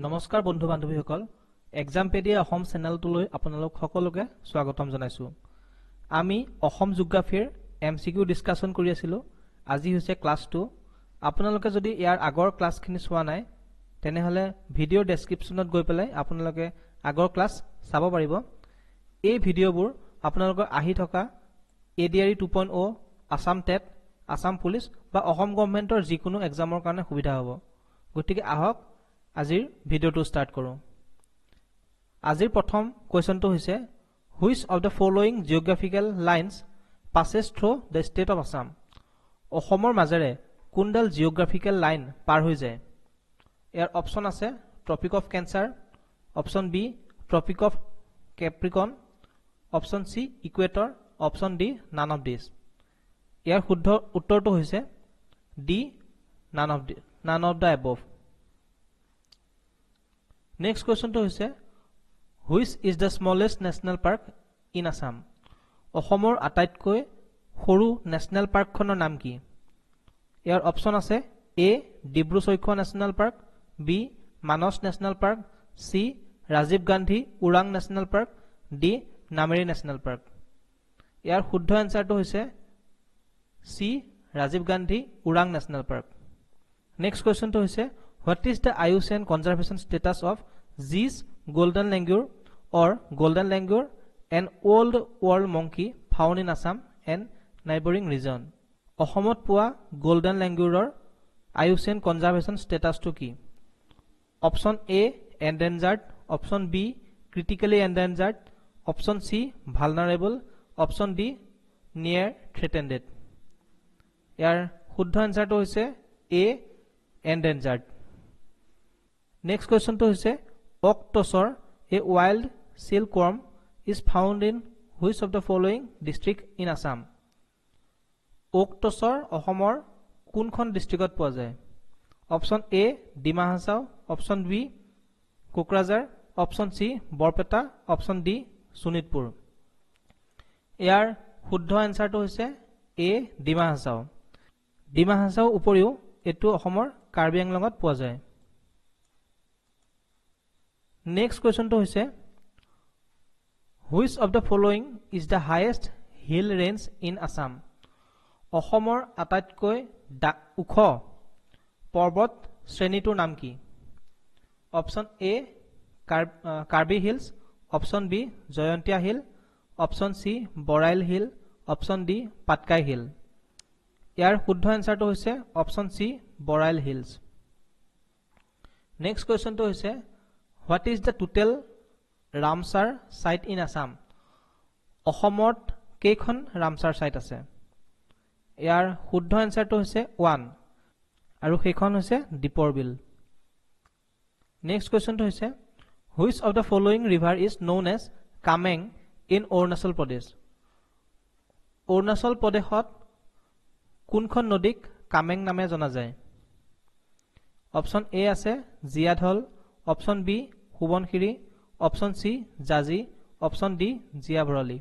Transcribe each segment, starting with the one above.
নমস্কাৰ বন্ধু বান্ধৱীসকল এক্সামপেডিয়া অসম চেনেলটোলৈ আপোনালোক সকলোকে স্বাগতম জনাইছো আমি অসম জিওগ্ৰাফিৰ এমসিকিউ ডিসকাশন কৰি আছিলো আজি হৈছে ক্লাস 2 আপোনালোকে যদি ইয়াৰ আগৰ ক্লাসখিনি চোৱা নাই তেনেহলে ভিডিঅ ডেসক্ৰিপচনত গৈ পেলাই আপোনালোকে আগৰ ক্লাস চাব পাৰিব এই ভিডিঅবোৰ আপোনালোকৰ আহি থকা ADRE 2.0 Assam TET Assam police বা অসম গভৰ্ণমেণ্টৰ যিকোনো এক্সামৰ কাৰণে সুবিধা হ'ব গতিকে আহক আজিৰ ভিডিঅটো স্টাৰ্ট কৰো আজিৰ প্ৰথম কোৱেশ্চনটো হৈছে which of the following geographical lines passes through the state of Assam অসমৰ মাজেৰে কোনডাল জিওগ্ৰাফিকেল লাইন পাৰ হৈ যায় ইয়াৰ অপচন আছে tropic of cancer option B tropic of capricorn option C equator option D none of this ইয়াৰ শুদ্ধ উত্তৰটো হৈছে D none of the above Next question to hoise which is the smallest national park in Assam অসমৰ আটাইতকৈ সৰু national পাৰ্কখনৰ নাম কি ইয়াৰ অপচন আছে A Dibru Saikhowa national park B Manas national park C Rajiv Gandhi Orang national park D Nameri national park ইয়াৰ শুদ্ধ আনসাৰটো হৈছে C Rajiv Gandhi Orang national park next কোৱেশ্চনটো হৈছে What is the IUCN conservation status of Zee's golden langur or golden langur, an old world monkey found in Assam and neighboring region? অসমত পোৱা golden languৰৰ IUCN conservation status to কি? Option A endangered, option B critically endangered, option C vulnerable, option D near threatened. ইয়াৰ শুদ্ধ আনসাৰটো হৈছে A endangered. Next question to is oak tossor, a wild silkworm, is found in which of the following district in Assam? Oak tossor অসমৰ কোনখন ডিস্ট্ৰিক্টত পোৱা যায়? Option A Dima Hasao, option B Kokrajhar, option C Barpeta, option D Sonitpur. ইয়াৰ শুদ্ধ আনসাৰটো হৈছে A Dima Hasao. Dima Hasao উপৰিও এটো অসমৰ কাৰ্বি আংলঙত পোৱা যায়। Next question to is which of the following is the highest hill range in Assam? অসমৰ আটাইতকৈ ওখ পৰ্বত শ্ৰেণীটোৰ নাম কি? Option A Karbi hills, option B Jaintia hill, option C Barail hill, option D Patkai hill. ইয়াৰ শুদ্ধ আনসাৰটো হৈছে option C Barail hills. Next কোৱেশ্চনটো হৈছে What is the total Ramsar site in Assam? অসমত কেইখন ৰামসাৰ সাইট আছে? ইয়াৰ শুদ্ধ আনসাৰটো হৈছে 1 আৰু সেইখন হৈছে দীপৰ বিল। নেক্সট কোৱেশ্চনটো হৈছে Which of the following river is known as Kameng in Arunachal Pradesh? Arunachal প্ৰদেশত কোনখন নদীক কামেং নামে জনা যায়? অপচন এ আছে Jiadhal, option B Subansiri, option C Jaji, option D Jiabharali.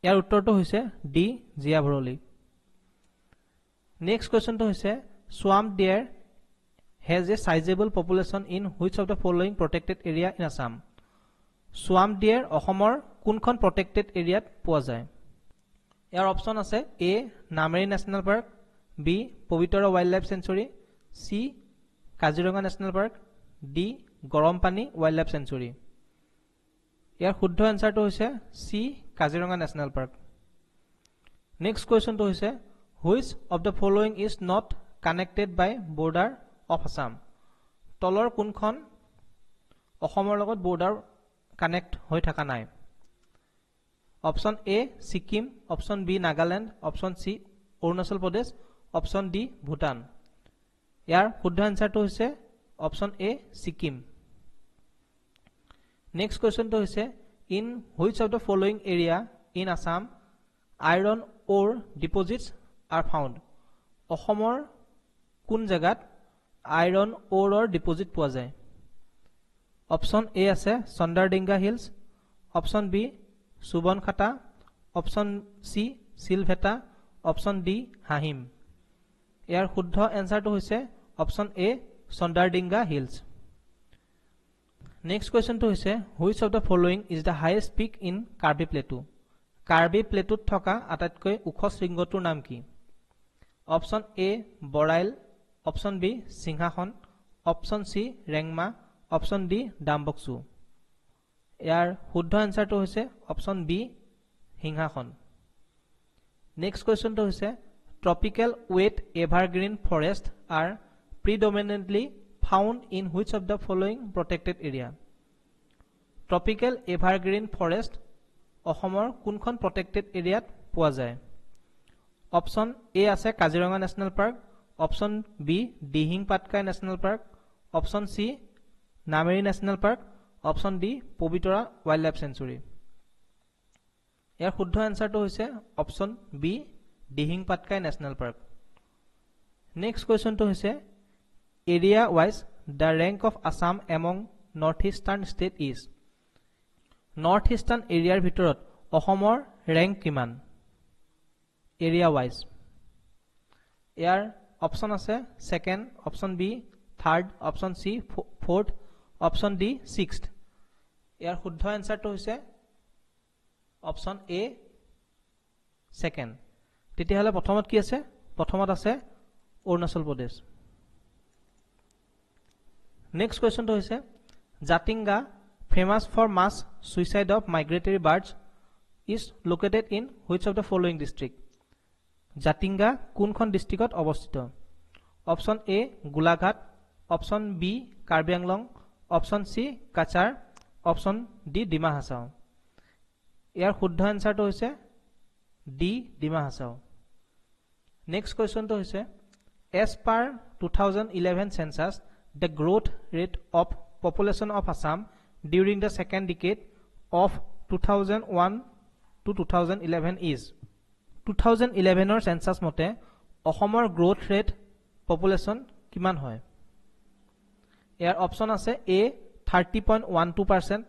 ইয়াৰ উত্তৰটো হৈছে ডি জিয়াভৰলি। নেক্সট কোৱেশ্চনটো হৈছে swamp deer has a sizable population in which of the following protected area in Assam? swamp deer অসমৰ কোনখন protected এৰিয়াত পোৱা যায়? ইয়াৰ অপচন আছে A Nameri national park, B Pobitora wildlife sanctuary, C Kaziranga national park, D Garampani wildlife sanctuary. ইয়াৰ শুদ্ধ আনসাৰটো হৈছে C Kaziranga national park. Next কুৱেশ্যনটো হৈছে which of the following is not connected by border of Assam? তলৰ কোনখন অসমৰ লগত বৰ্ডাৰ কানেক্ট হৈ থকা নাই? Option A Sikkim, option B Nagaland, option C Arunachal Pradesh, option D Bhutan. ইয়াৰ শুদ্ধ আনসাৰটো হৈছে অপচন এ ছিকিম। নেক্সট কুৱেশ্যনটো হৈছে in which of the following area in Assam iron অ'ৰ ডিপজিটছ আৰ ফাউণ্ড? অসমৰ কোন জেগাত আইৰণ অ'ৰৰ ডিপজিট পোৱা যায়? অপচন এ আছে Chandardinga hills, option B Subankhata, option C Silveta, option D Hahim. ইয়াৰ শুদ্ধ এনসাৰটো হৈছে option A Chandardinga hills. Next কুৱেশ্যনটো হৈছে which of the following is the highest peak in Karbi plateau Karbi প্লেটুত থকা আটাইতকৈ ওখ শৃংগটোৰ নাম কি option A Barail option B Singhason option C Rengma option D Dambukchu ইয়াৰ শুদ্ধ এনসাৰটো হৈছে অপশ্যন বি সিংহাসন নেক্সট কুৱেশ্যনটো হৈছে tropical wet evergreen forest R predominantly found in which of the following protected area tropical evergreen forest অসমৰ কোনখন protected area পোৱা যায় অপশ্যন এ আছে Kaziranga national park option B Dihing Patkai national park option C Nameri national park option D Pobitora wildlife sanctuary ইয়াৰ শুদ্ধ এনসাৰটো হৈছে option B Dihing Patkai national park next কুৱেশ্যনটো হৈছে area wise the rank of Assam among northeastern state is northeastern area ভিতৰত অসমৰ rank কিমান area wise ইয়াৰ অপশ্যন আছে second option B third option C fourth option D sixth ইয়াৰ শুদ্ধ এনসাৰটো হৈছে অপশ্যন এ সেকেন্ড তেতিয়াহলে প্ৰথমত কি আছে প্ৰথমত আছে Arunachal Pradesh Next question to is Jatinga, famous for mass suicide of migratory birds, is located in which of the following district? Jatinga, Kunkhon district অৱস্থিত Option A, Golaghat, Option B, Karbi Anglong, Option C, Kachar, Option D, Dima Hasao. ইয়াৰ শুদ্ধ এনসাৰটো হৈছে D, Dima Hasao. Next question to is as per 2011 census the growth rate of population of Assam during the second decade of 2001 to 2011 is 2011 or census mote Ahomor growth rate population kiman hoy Air option ase A 30.12%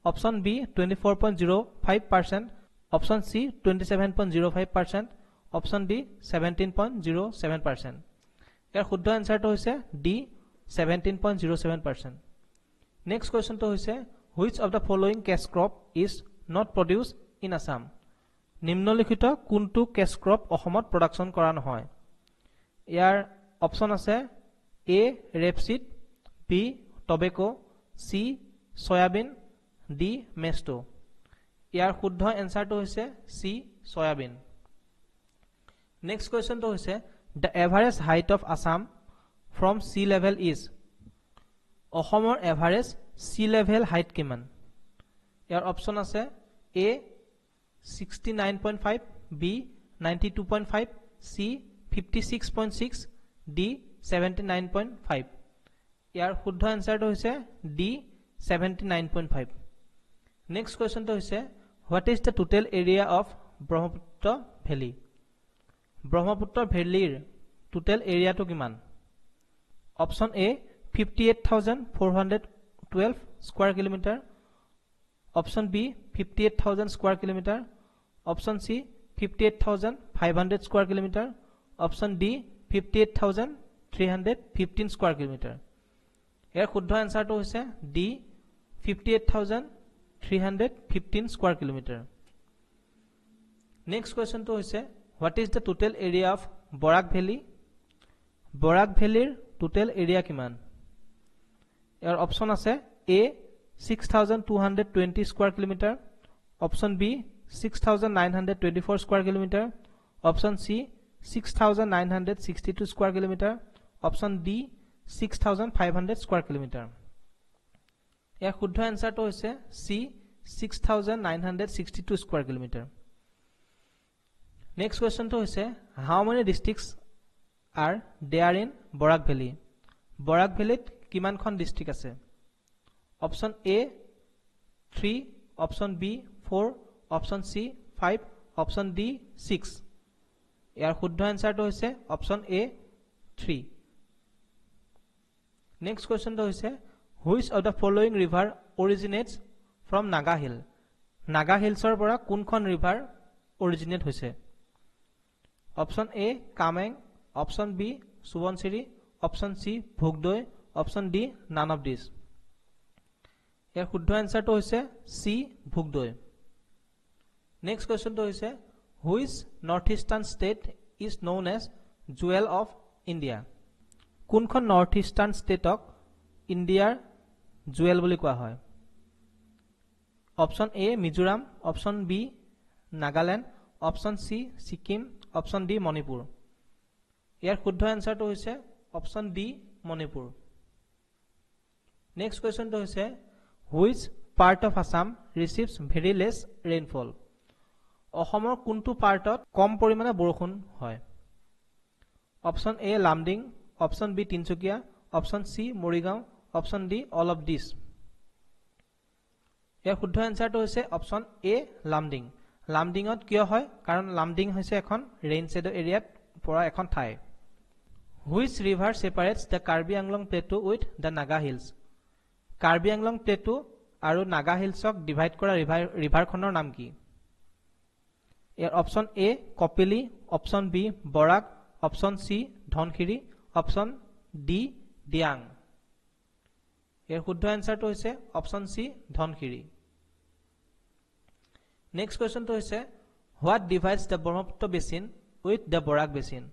option B 24.05% option C 27.05% option D 17.07% Air শুদ্ধ এনসাৰটো হৈছে D 17.07%. Next question to is which of the following cash crop is not produced in Assam? নিম্নলিখিত কোনটো cash crop অসমত production কৰা নহয়? ইয়াৰ option আছে A rapeseed, B tobacco, C soybean, D mesto. ইয়াৰ শুদ্ধ এনসাৰটো হৈছে C soybean. Next question to is the average height of Assam from sea level is Ahomor average sea level height kiman Your option ase A 69.5 B 92.5 C 56.6 D 79.5 Your শুদ্ধ এনসাৰটো হৈছে D 79.5 Next question to is what is the total area of Brahmaputra Valley Brahmaputra Valley total area to kiman Option A 58,412 square kilometer Option B 58,000 square kilometer Option C 58,500 square kilometer Option D 58,315 square kilometer ইয়াৰ শুদ্ধ এনসাৰটো হৈছে D 58,315 square kilometer Next question to হৈছে what is the total area of Borak Valley Borak Valley total area kiman Your option ase A 6,220 square kilometer Option B 6,924 square kilometer Option C 6,962 square kilometer Option D 6,500 square kilometer ইয়াৰ শুদ্ধ এনসাৰটো হৈছে C 6,962 square kilometer Next question to হৈছে how many districts are there in Borak Valley Borak Valley কিমানখন district আছে option A 3 option B 4 option C 5 option D 6 ইয়াৰ শুদ্ধ এনসাৰটো হৈছে option A 3 next কোৱেশ্চনটো হৈছে which of the following river originates from Naga Hill Naga Hillsৰ পৰা কোনখন ৰিভাৰ অৰিজিনেট হৈছে option A Kameng option B Subansiri option C Bhogdoi option D none of these ইয়াৰ শুদ্ধ এনসাৰটো হৈছে সি ভোগদৈ নেক্সট কোৱেশ্চনটো হৈছে which north eastern state is known as jewel of India কোনখন নৰ্থ ইষ্টাৰ্ণ ষ্টেটক ইণ্ডিয়াৰ জুৱেল বুলি কোৱা হয় option A Mizoram option B Nagaland option C Sikkim option D Manipur ইয়াৰ শুদ্ধ এনসাৰটো হৈছে অপচন ডি মণিপুৰ নেক্সট কোৱেশ্চনটো হৈছে which part of Assam receives very less rainfall অসমৰ কোনটো পাৰ্টত কম পৰিমাণে বৰষুণ হয় option A Lumding option B Tinsukia option C Morigaon option D all of this ইয়াৰ শুদ্ধ এনসাৰটো হৈছে অপচন এ লামডিং লামডিঙত কিয় হয় কাৰণ লামডিং হৈছে এখন ৰেইন শ্বেডো এৰিয়াত পৰা এখন ঠাই which river separates the Karbi Anglong plateau with the Naga Hills Karbi Anglong plateau আৰু নাগা হিলছক ডিভাইড কৰা ৰিভাৰখনৰ নাম কি ইয়াৰ option A Kopili option B Barak option C Dhansiri option D Diyung ইয়াৰ শুদ্ধ এনসাৰটো হৈছে অপচন সি ধনশিৰি নেক্সট কোৱেশ্চনটো হৈছে what divides the Brahmaputra basin with the Barak basin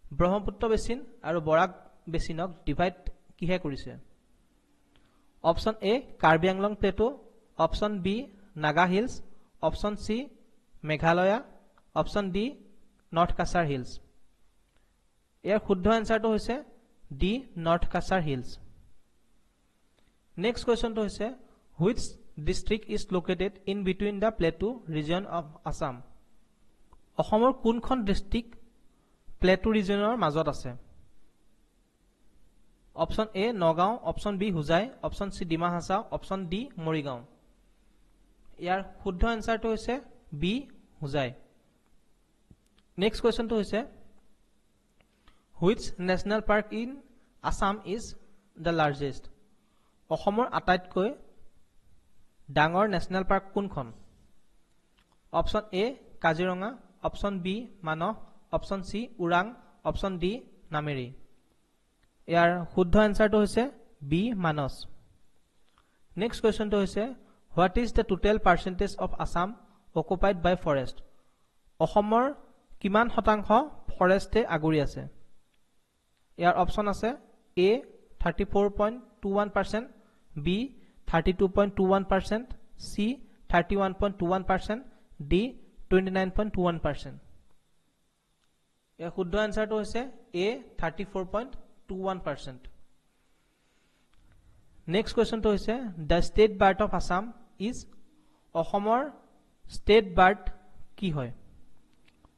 Brahmaputra basin আৰু বৰাক বেচিনক ডিভাইড কিহে কৰিছে option A Karbi Anglong plateau option B Naga Hills option C Meghalaya option D North Cachar Hills ইয়াৰ শুদ্ধ এনসাৰটো হৈছে D North Cachar Hills next কোৱেশ্চনটো হৈছে which district is located in between the plateau region of Assam অসমৰ কোনখন ডিষ্ট্ৰিক্ট প্লেটু ৰিজনৰ মাজত আছে option A Nagaon option B Hojai option C Dima Hasao option D Morigaon ইয়াৰ শুদ্ধ এনসাৰটো হৈছে বি হুজাই নেক্সট কোৱেশ্চনটো হৈছে which national park in Assam is the largest অসমৰ আটাইতকৈ ডাঙৰ নেশ্যনেল পাৰ্ক কোনখন option A Kaziranga option B Manas option C Orang option D Nameri ইয়াৰ শুদ্ধ এনসাৰটো হৈছে বি মানস নেক্সট কোৱেশ্চনটো হৈছে what is the total percentage of Assam occupied by forest অসমৰ কিমান শতাংশ ফৰেষ্টে আগুৰি আছে ইয়াৰ অপচন আছে এ 34.21% বি 32.21% সি 31.21% ডি 29.21% ইয়াৰ শুদ্ধ এনসাৰটো হৈছে এ 34.21% নেক্সট কোৱেশ্চনটো হৈছে the state bird of Assam is অসমৰ ষ্টেট বাৰ্ড কি হয়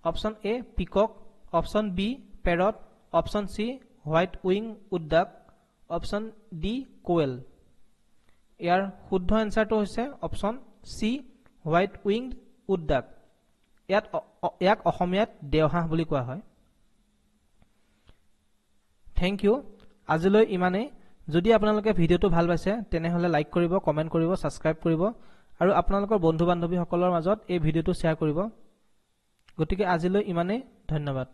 option A peacock option B parrot option C white wing wood duck option D koel ইয়াৰ শুদ্ধ এনসাৰটো হৈছে option C white winged wood duck ইয়াক অসমীয়াত দেওহাঁহ বুলি কোৱা হয় থেংক ইউ আজিলৈ ইমানেই যদি আপোনালোকে ভিডিঅ'টো ভাল পাইছে তেনেহ'লে লাইক কৰিব কমেণ্ট কৰিব ছাবস্ক্ৰাইব কৰিব আৰু আপোনালোকৰ বন্ধু বান্ধৱীসকলৰ মাজত এই ভিডিঅ'টো শ্বেয়াৰ কৰিব গতিকে আজিলৈ ইমানেই ধন্যবাদ